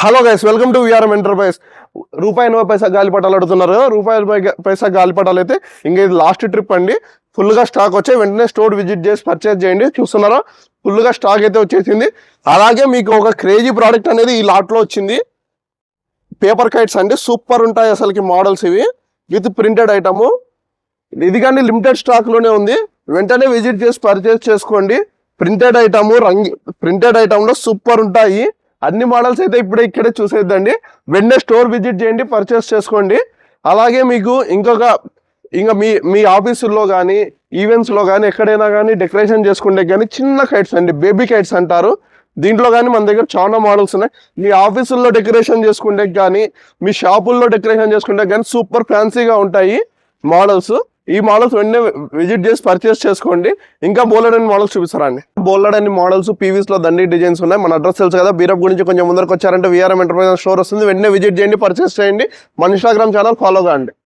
Hello guys, welcome to VRM enterprise. ₹80 గాలిపటాలు అడుగుతున్నారు. ₹80 గాలిపటాలు అయితే ఇంకా ఇది లాస్ట్ ట్రిప్ అండి. ఫుల్గా స్టాక్ వచ్చాయి. వెంటనే స్టోర్ విజిట్ చేసి పర్చేజ్ చేయండి. చూస్తున్నారా, ఫుల్గా స్టాక్ అయితే వచ్చేసింది. అలాగే మీకు ఒక క్రేజీ ప్రోడక్ట్ అనేది ఈ లాట్లో వచ్చింది. పేపర్ కైట్స్ అండి, సూపర్ ఉంటాయి అసలుకి మోడల్స్ ఇవి. With printed item. ఇది కానీ లిమిటెడ్ స్టాక్లోనే ఉంది. వెంటనే విజిట్ చేసి పర్చేజ్ చేసుకోండి. ప్రింటెడ్ ఐటమ్లో సూపర్ ఉంటాయి. అన్ని మోడల్స్ అయితే ఇక్కడే చూసేద్దండి. వెంటనే స్టోర్ విజిట్ చేయండి, పర్చేస్ చేసుకోండి. అలాగే మీకు ఇంకా మీ ఆఫీసుల్లో కానీ ఈవెంట్స్లో కానీ ఎక్కడైనా కానీ డెకరేషన్ చేసుకుంటే కానీ చిన్న కైట్స్ అండి, బేబీ కైట్స్ అంటారు. దీంట్లో కానీ మన దగ్గర చాలా మోడల్స్ ఉన్నాయి. మీ ఆఫీసుల్లో డెకరేషన్ చేసుకుంటే కానీ మీ షాపుల్లో డెకరేషన్ చేసుకుంటే కానీ సూపర్ ఫ్యాన్సీగా ఉంటాయి మోడల్స్. ఈ మోడల్స్ వెంటనే విజిట్ చేసి పర్చేస్ చేసుకోండి. ఇంకా బోలెడని మోడల్స్ చూపిస్తారా అండి. బోలెడని మోడల్స్ పీవీస్లో దండి డిజైన్స్ ఉన్నాయి. మన అడ్రస్ తెలుసు కదా, బీరప్ గురించి కొంచెం ముందరకు వచ్చారంటే విఆర్ఎం ఎంటర్ప్రైజ్ స్టోర్ వస్తుంది. వెంటనే విజిట్ చేయండి, పర్చేస్ చేయండి. మన ఇన్స్టాగ్రామ్ ఛానల్ ఫాలో కాండి.